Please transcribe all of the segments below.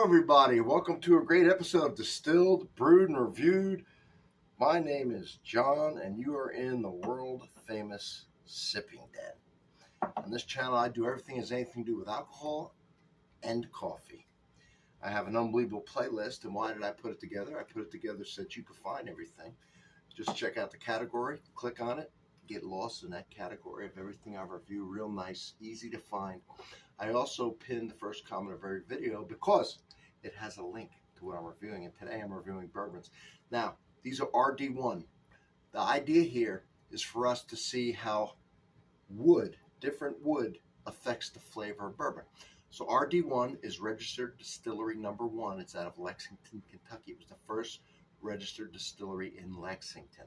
everybody. Welcome to a great episode of Distilled, Brewed, and Reviewed. My name is John, and you are in the world-famous Sipping Den. On this channel, I do everything that has anything to do with alcohol and coffee. I have an unbelievable playlist, and why did I put it together? I put it together so that you can find everything. Just check out the category, click on it, get lost in that category of everything I review. Real nice, easy to find. I also pin the first comment of every video because it has a link to what I'm reviewing, and today I'm reviewing bourbons. Now, these are RD1. The idea here is for us to see how different wood affects the flavor of bourbon. So RD1 is registered distillery number 1. It's out of Lexington, Kentucky. It was the first registered distillery in Lexington.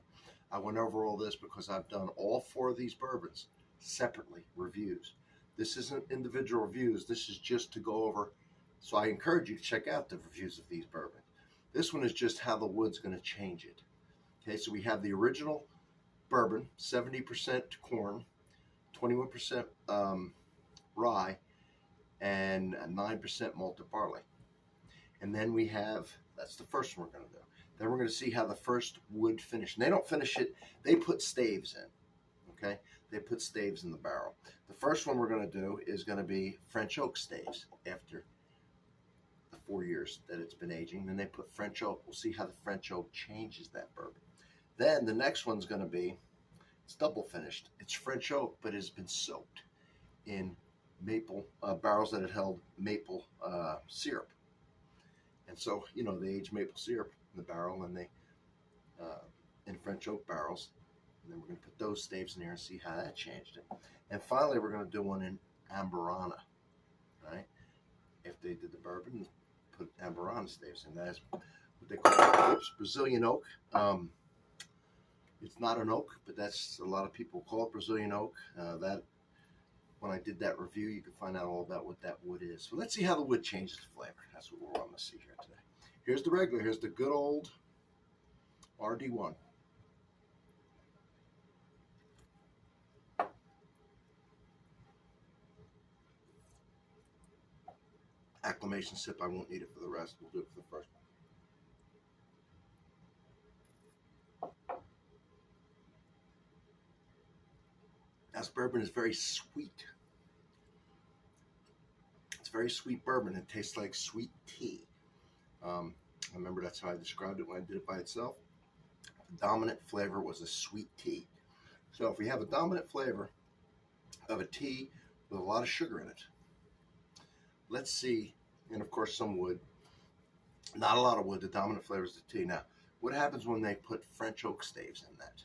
I went over all this because I've done all 4 of these bourbons separately, reviews. This isn't individual reviews. This is just to go over. So I encourage you to check out the reviews of these bourbons. This one is just how the wood's going to change it. Okay, so we have the original bourbon, 70% corn, 21% rye, and 9% malted barley. And then we have, that's the first one we're going to do. Then we're going to see how the first wood finish. And they don't finish it, they put staves in. Okay, they put staves in the barrel. The first one we're going to do is going to be French oak staves after the 4 years that it's been aging. Then they put French oak. We'll see how the French oak changes that bourbon. Then the next one's going to be, it's double finished. It's French oak, but it's been soaked in maple barrels that had held maple syrup. And so, you know, they age maple syrup in the barrel, and they in French oak barrels. And then we're going to put those staves in there and see how that changed it. And finally, we're going to do one in Amburana, right? If they did the bourbon, put Amburana staves in. That's what they call Brazilian oak. It's not an oak, but that's a lot of people call it Brazilian oak. That when I did that review, you can find out all about what that wood is. So let's see how the wood changes the flavor. That's what we're going to see here today. Here's the regular. Here's the good old RD1. Acclimation sip. I won't need it for the rest. We'll do it for the first one. This bourbon is very sweet. It's very sweet bourbon. It tastes like sweet tea. I remember that's how I described it when I did it by itself. The dominant flavor was a sweet tea. So if we have a dominant flavor of a tea with a lot of sugar in it, let's see, and of course some wood, not a lot of wood, the dominant flavor is the tea. Now, what happens when they put French oak staves in that?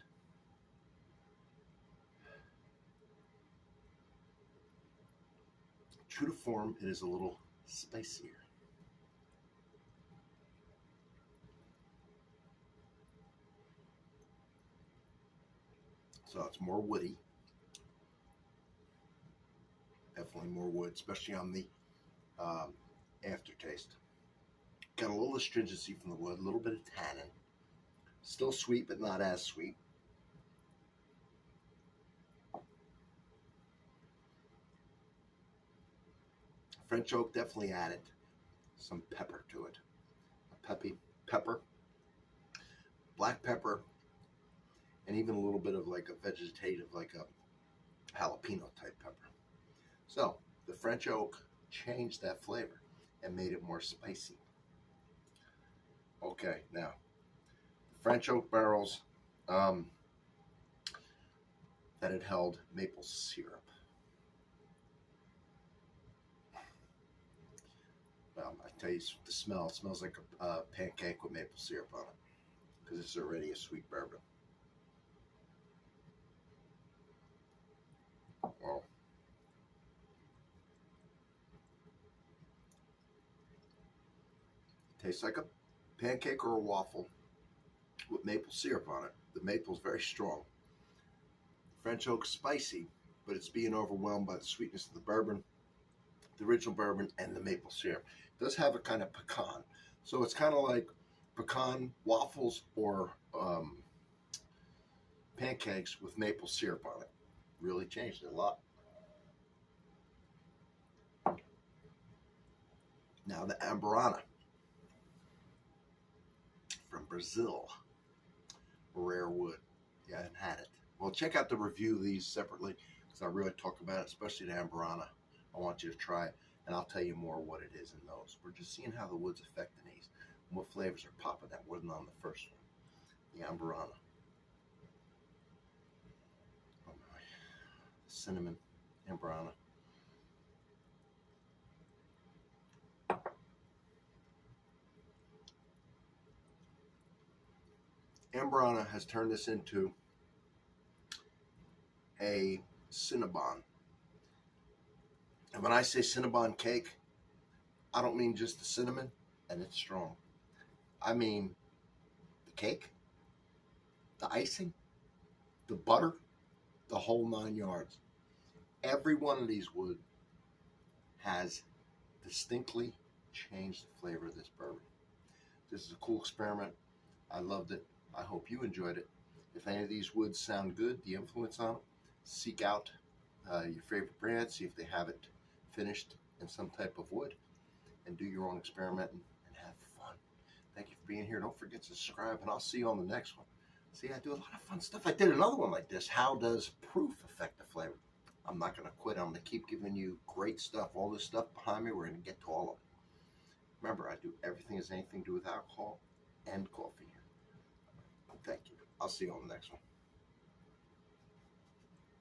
True to form, it is a little spicier. So it's more woody. Definitely more wood, especially on the aftertaste. Got a little astringency from the wood, a little bit of tannin. Still sweet, but not as sweet. French oak definitely added some pepper to it. A peppy pepper, black pepper, and even a little bit of like a vegetative, like a jalapeno type pepper. So the French oak changed that flavor and made it more spicy. Okay, now the French oak barrels that had held maple syrup. I tell you, the smell, it smells like a pancake with maple syrup on it because it's already a sweet bourbon. Well, tastes like a pancake or a waffle with maple syrup on it. The maple is very strong. French oak spicy, but it's being overwhelmed by the sweetness of the bourbon, the original bourbon, and the maple syrup. It does have a kind of pecan. So it's kind of like pecan waffles or pancakes with maple syrup on it. Really changed it a lot. Now the Amburana from Brazil, rare wood. Yeah, I haven't had it. Well, check out the review of these separately because I really talk about it, especially the Amburana. I want you to try it, and I'll tell you more what it is in those. We're just seeing how the wood's affecting these and what flavors are popping that wasn't on the first one. The Amburana. Oh my. Cinnamon Amburana. Amburana has turned this into a Cinnabon. And when I say Cinnabon cake, I don't mean just the cinnamon and it's strong. I mean the cake, the icing, the butter, the whole 9 yards. Every one of these wood has distinctly changed the flavor of this bourbon. This is a cool experiment. I loved it. I hope you enjoyed it. If any of these woods sound good, the influence on them, seek out your favorite brand, see if they have it finished in some type of wood, and do your own experiment and have fun. Thank you for being here. Don't forget to subscribe, and I'll see you on the next one. See, I do a lot of fun stuff. I did another one like this. How does proof affect the flavor? I'm not going to quit. I'm going to keep giving you great stuff. All this stuff behind me, we're going to get to all of it. Remember, I do everything has anything to do with alcohol and coffee. Thank you. I'll see you on the next one.